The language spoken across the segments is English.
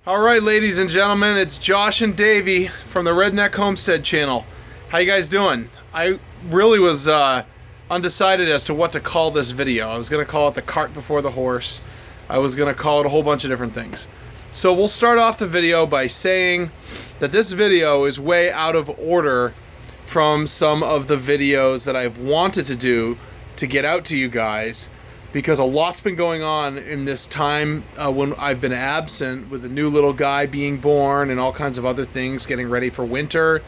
Alright, ladies and gentlemen, it's Josh and Davey from the Redneck Homestead channel. How you guys doing? I really was undecided as to what to call this video. I was going to call it the cart before the horse. I was going to call it a whole bunch of different things. So we'll start off the video by saying that this video is way out of order from some of the videos that I've wanted to do to get out to you guys, because a lot's been going on in this time when I've been absent, with a new little guy being born and all kinds of other things, getting ready for winter.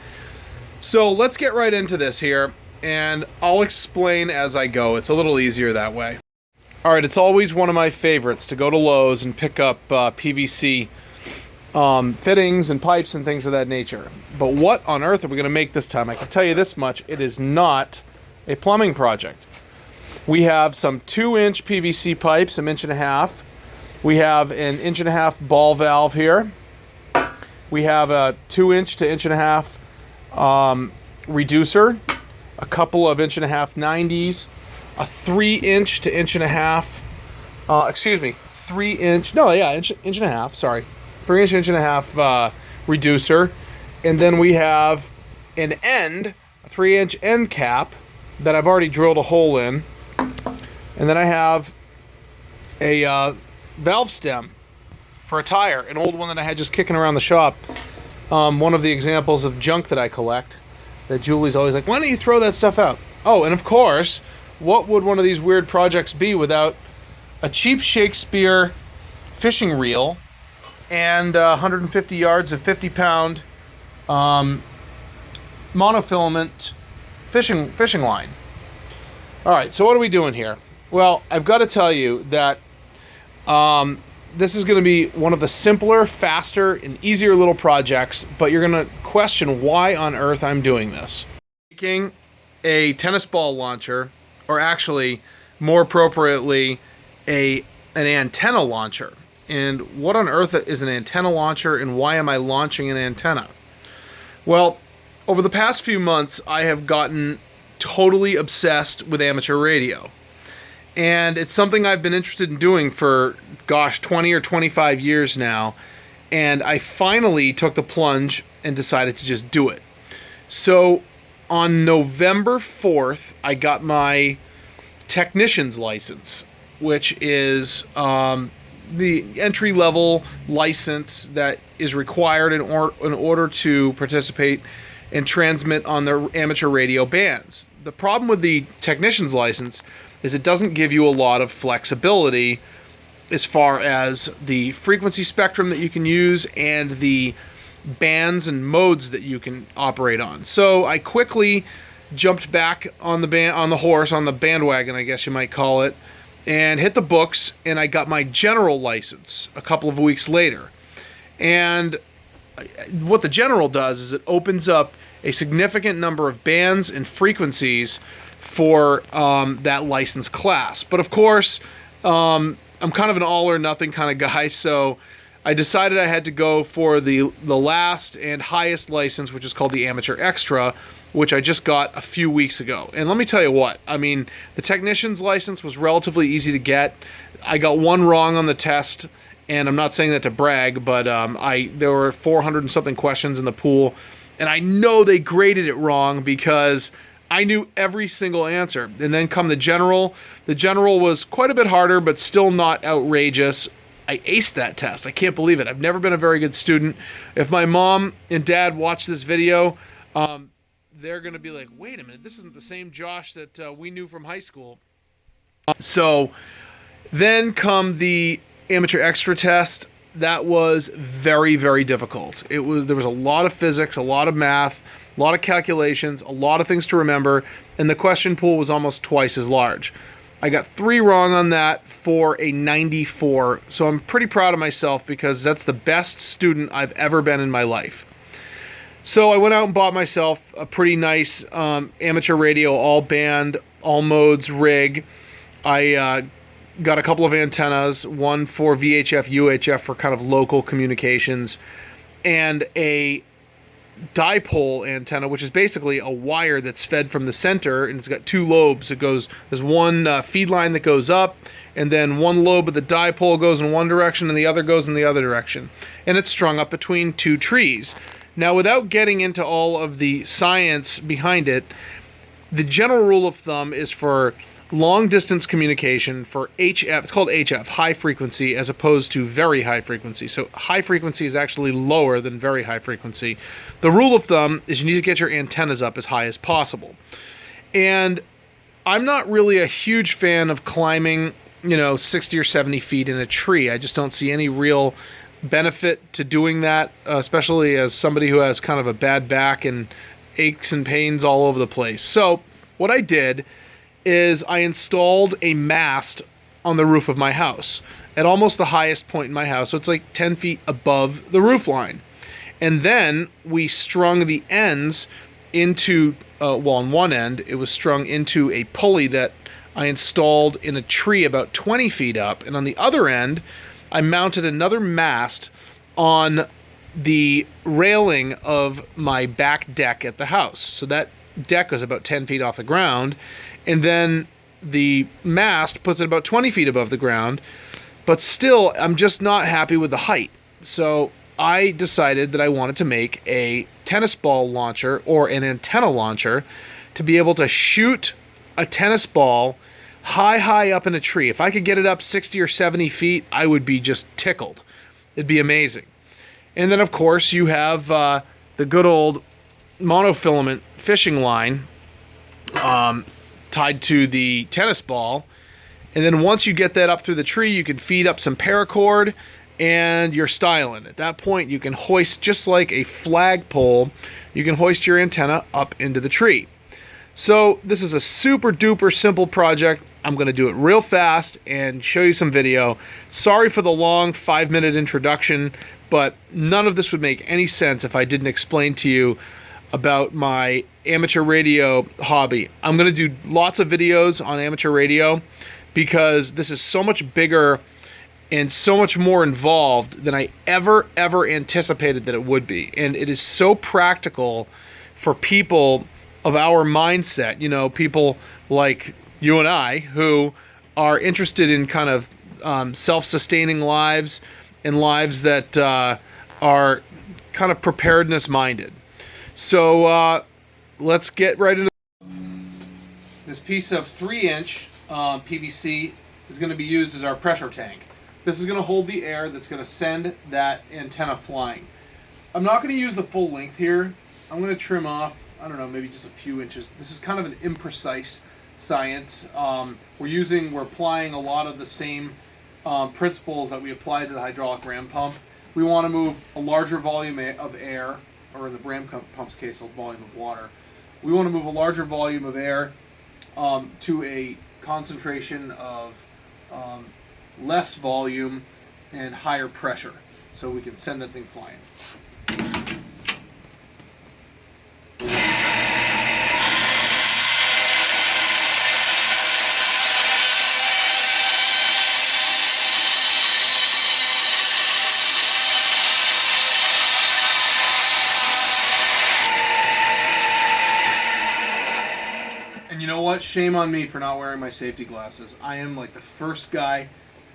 So let's get right into this here, and I'll explain as I go. It's a little easier that way. Alright, it's always one of my favorites to go to Lowe's and pick up PVC fittings and pipes and things of that nature. But what on earth are we going to make this time? I can tell you this much: it is not a plumbing project. We have some 2-inch PVC pipes, 1.5 inches. We have an 1.5-inch ball valve here. We have a 2-inch to 1.5 inch reducer, a couple of 1.5 inch 90s, a 3-inch to 1.5 inch, 3-inch, no, yeah, inch and a half, sorry, 3-inch, 1.5 inch reducer, and then we have a 3-inch end cap that I've already drilled a hole in. And then I have a valve stem for a tire, an old one that I had just kicking around the shop. One of the examples of junk that I collect, that Julie's always like, why don't you throw that stuff out? Oh, and of course, what would one of these weird projects be without a cheap Shakespeare fishing reel and 150 yards of 50-pound monofilament fishing line? All right, so what are we doing here? Well, I've got to tell you that this is going to be one of the simpler, faster, and easier little projects, but you're going to question why on earth I'm doing this. Taking a tennis ball launcher, or actually, more appropriately, an antenna launcher. And what on earth is an antenna launcher, and why am I launching an antenna? Well, over the past few months, I have gotten totally obsessed with amateur radio. And it's something I've been interested in doing for, gosh, 20 or 25 years now. And I finally took the plunge and decided to just do it. So on November 4th, I got my technician's license, which is the entry-level license that is required in order to participate and transmit on the amateur radio bands. The problem with the technician's license is it doesn't give you a lot of flexibility as far as the frequency spectrum that you can use and the bands and modes that you can operate on. So I quickly jumped back on the bandwagon, I guess you might call it, and hit the books, and I got my general license a couple of weeks later. And what the general does is it opens up a significant number of bands and frequencies for that license class. But of course, I'm kind of an all or nothing kind of guy, so I decided I had to go for the last and highest license, which is called the Amateur Extra, which I just got a few weeks ago. And let me tell you what, I mean, the technician's license was relatively easy to get. I got one wrong on the test, and I'm not saying that to brag, but there were 400 and something questions in the pool, and I know they graded it wrong because I knew every single answer. And then come the general was quite a bit harder, but still not outrageous. I aced that test. I can't believe it. I've never been a very good student. If my mom and dad watch this video, they're going to be like, wait a minute, this isn't the same Josh that we knew from high school. So then come the Amateur Extra test. That was very, very difficult. There was a lot of physics, a lot of math, a lot of calculations, a lot of things to remember, and the question pool was almost twice as large. I got 3 wrong on that for a 94, so I'm pretty proud of myself because that's the best student I've ever been in my life. So I went out and bought myself a pretty nice amateur radio, all band, all modes rig. I got a couple of antennas, one for VHF, UHF for kind of local communications, and a dipole antenna, which is basically a wire that's fed from the center, and it's got two lobes. There's one feed line that goes up, and then one lobe of the dipole goes in one direction and the other goes in the other direction. And it's strung up between two trees. Now, without getting into all of the science behind it, the general rule of thumb is for long distance communication, for HF, it's called HF, high frequency, as opposed to very high frequency. So high frequency is actually lower than very high frequency. The rule of thumb is you need to get your antennas up as high as possible. And I'm not really a huge fan of climbing, 60 or 70 feet in a tree. I just don't see any real benefit to doing that, especially as somebody who has kind of a bad back and aches and pains all over the place. So what I did is I installed a mast on the roof of my house at almost the highest point in my house. So it's like 10 feet above the roof line. And then we strung the ends into, on one end, it was strung into a pulley that I installed in a tree about 20 feet up. And on the other end, I mounted another mast on the railing of my back deck at the house. So that deck was about 10 feet off the ground, and then the mast puts it about 20 feet above the ground, but still I'm just not happy with the height. So I decided that I wanted to make a tennis ball launcher or an antenna launcher to be able to shoot a tennis ball high up in a tree. If I could get it up 60 or 70 feet, I would be just tickled. It'd be amazing. And then, of course, you have the good old monofilament fishing line tied to the tennis ball. And then once you get that up through the tree, you can feed up some paracord and you're styling. At that point, you can hoist, just like a flagpole, you can hoist your antenna up into the tree. So this is a super duper simple project. I'm going to do it real fast and show you some video. Sorry for the long 5-minute introduction, but none of this would make any sense if I didn't explain to you about my amateur radio hobby. I'm going to do lots of videos on amateur radio because this is so much bigger and so much more involved than I ever anticipated that it would be. And it is so practical for people of our mindset, people like you and I who are interested in kind of self-sustaining lives and lives that are kind of preparedness minded. So let's get right into this piece of 3-inch PVC is going to be used as our pressure tank. This is going to hold the air that's going to send that antenna flying. I'm not going to use the full length here. I'm going to trim off, I don't know, maybe just a few inches. This is kind of an imprecise science. We're applying a lot of the same principles that we applied to the hydraulic ram pump. We want to move a larger volume of air, or in the ram pump's case, a volume of water. We want to move a larger volume of air to a concentration of less volume and higher pressure, so we can send that thing flying. And you know what? Shame on me for not wearing my safety glasses. I am like the first guy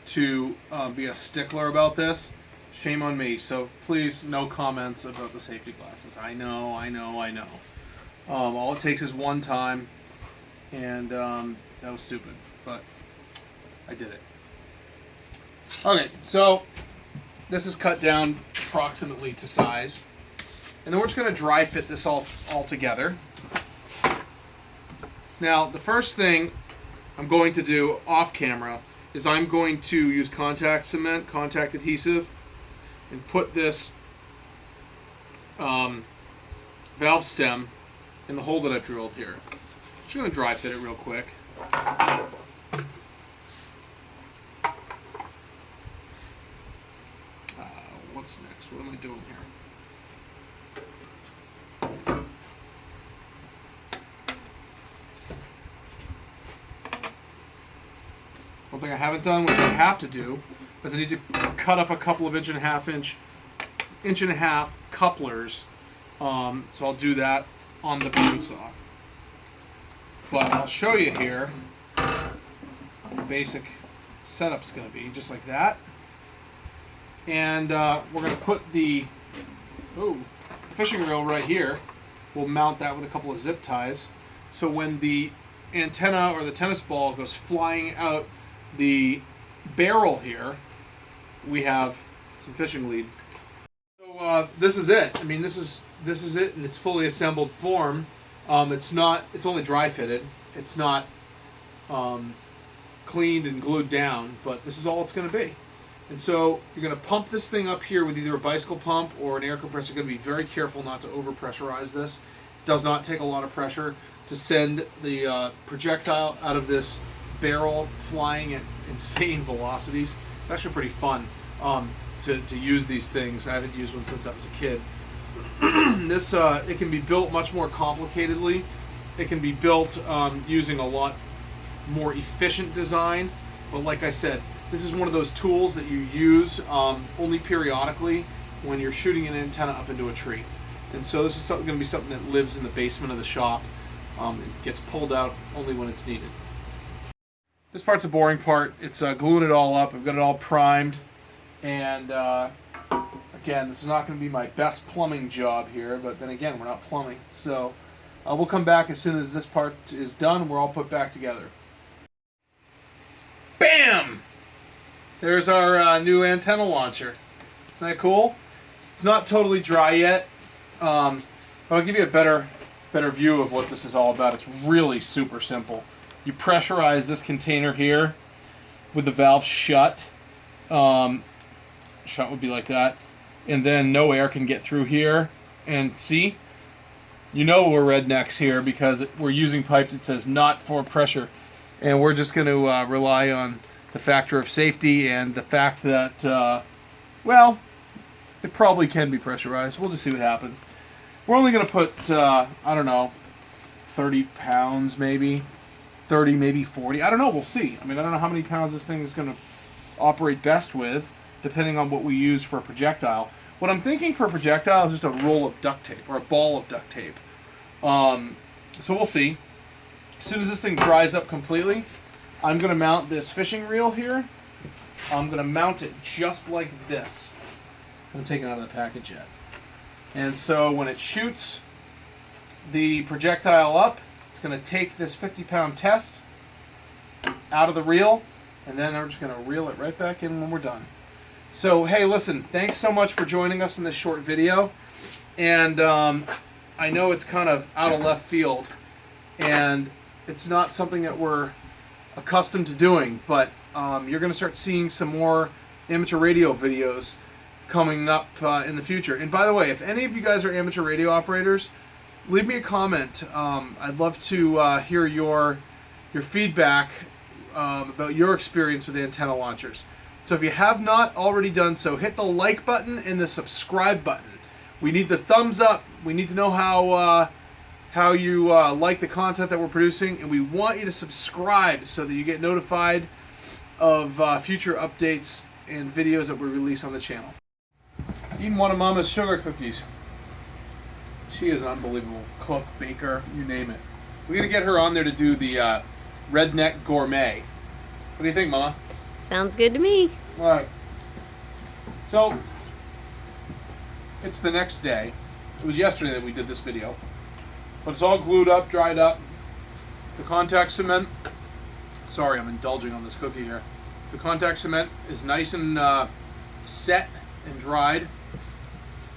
to be a stickler about this. Shame on me. So please, no comments about the safety glasses. I know. All it takes is one time, and that was stupid, but I did it. Okay, so this is cut down approximately to size, and then we're just going to dry fit this all together. Now, the first thing I'm going to do off camera is I'm going to use contact cement, contact adhesive, and put this valve stem in the hole that I've drilled here. I'm just going to dry fit it real quick. What's next? What am I doing here? One thing I haven't done, which I have to do, is I need to cut up a couple of inch and a half couplers So I'll do that on the bandsaw. But I'll show you here what the basic setup's going to be, just like that. And we're going to put the fishing reel right here. We'll mount that with a couple of zip ties. So when the antenna or the tennis ball goes flying out the barrel here, we have some fishing lead. So this is it. I mean, this is it in its fully assembled form. It's only dry fitted. It's not cleaned and glued down, but this is all it's going to be. And so you're going to pump this thing up here with either a bicycle pump or an air compressor. You're going to be very careful not to over pressurize this. It does not take a lot of pressure to send the projectile out of this barrel flying at insane velocities. It's actually pretty fun to use these things. I haven't used one since I was a kid. This it can be built much more complicatedly. It can be built using a lot more efficient design, but like I said, this is one of those tools that you use only periodically when you're shooting an antenna up into a tree. And so this is going to be something that lives in the basement of the shop. It gets pulled out only when it's needed. This part's a boring part. It's gluing it all up. I've got it all primed, and again, this is not going to be my best plumbing job here, but then again, we're not plumbing. So we'll come back as soon as this part is done. We're all put back together. Bam! There's our new antenna launcher. Isn't that cool? It's not totally dry yet, but I'll give you a better view of what this is all about. It's really super simple. You pressurize this container here with the valve shut. Shut would be like that. And then no air can get through here. And see? You know we're rednecks here because we're using pipe that says not for pressure. And we're just going to rely on the factor of safety and the fact that, well, it probably can be pressurized. We'll just see what happens. We're only going to put, I don't know, 30 pounds maybe. 30, maybe 40. I don't know. We'll see. I mean, I don't know how many pounds this thing is going to operate best with, depending on what we use for a projectile. What I'm thinking for a projectile is just a roll of duct tape, or a ball of duct tape. So we'll see. As soon as this thing dries up completely, I'm going to mount this fishing reel here. I'm going to mount it just like this. I haven't taken it out of the package yet. And so when it shoots the projectile up, it's going to take this 50-pound test out of the reel, and then I'm just going to reel it right back in when we're done. So, hey, listen, thanks so much for joining us in this short video. And I know it's kind of out of left field, and it's not something that we're accustomed to doing, but you're going to start seeing some more amateur radio videos coming up in the future. And by the way, if any of you guys are amateur radio operators, leave me a comment. I'd love to hear your feedback about your experience with antenna launchers. So if you have not already done so, hit the like button and the subscribe button. We need the thumbs up. We need to know how you like the content that we're producing, and we want you to subscribe so that you get notified of future updates and videos that we release on the channel. Eating one of Mama's sugar cookies. She is an unbelievable cook, baker, you name it. We're going to get her on there to do the Redneck Gourmet. What do you think, Mama? Sounds good to me. All right. So, it's the next day. It was yesterday that we did this video. But it's all glued up, dried up. The contact cement, sorry, I'm indulging on this cookie here. The contact cement is nice and set and dried.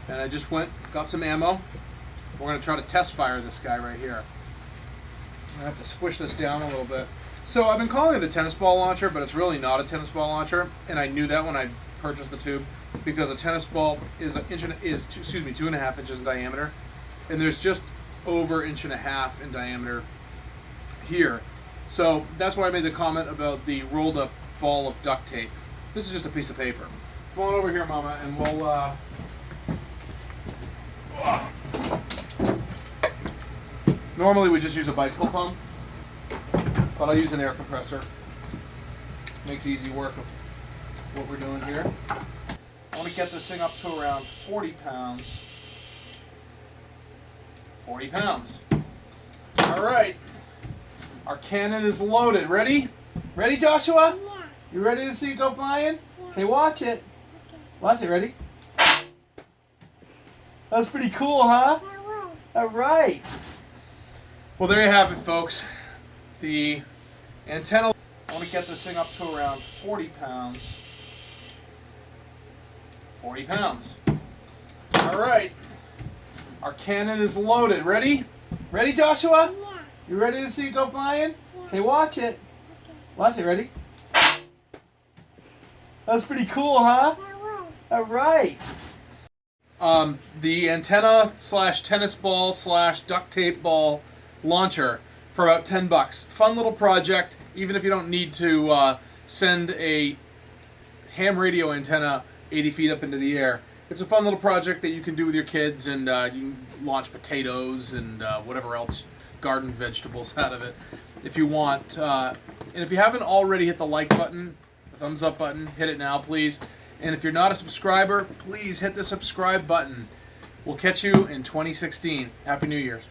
And I just got some ammo. We're going to try to test fire this guy right here. I have to squish this down a little bit. So I've been calling it a tennis ball launcher, but it's really not a tennis ball launcher. And I knew that when I purchased the tube, because a tennis ball is 2.5 inches in diameter. And there's just over 1.5 inches in diameter here. So that's why I made the comment about the rolled up ball of duct tape. This is just a piece of paper. Come on over here, Mama, and we'll normally we just use a bicycle pump, but I'll use an air compressor. Makes easy work of what we're doing here. I want to get this thing up to around 40 pounds. 40 pounds. All right. Our cannon is loaded. Ready? Ready, Joshua? Yeah. You ready to see it go flying? Yeah. Okay, watch it. Okay. Watch it. Ready? That was pretty cool, huh? That was. All right. Well, there you have it, folks. The antenna. I want to get this thing up to around 40 pounds. 40 pounds. All right. Our cannon is loaded. Ready? Ready, Joshua? Yeah. You ready to see it go flying? Yeah. Okay, watch it. Okay. Watch it. Ready? That was pretty cool, huh? That was. All right. The antenna slash tennis ball slash duct tape ball launcher for about $10. Fun little project. Even if you don't need to send a ham radio antenna 80 feet up into the air, it's a fun little project that you can do with your kids, and you can launch potatoes and whatever else, garden vegetables out of it if you want. And if you haven't already hit the like button, the thumbs up button, hit it now, please. And if you're not a subscriber, please hit the subscribe button. We'll catch you in 2016. Happy New Year's.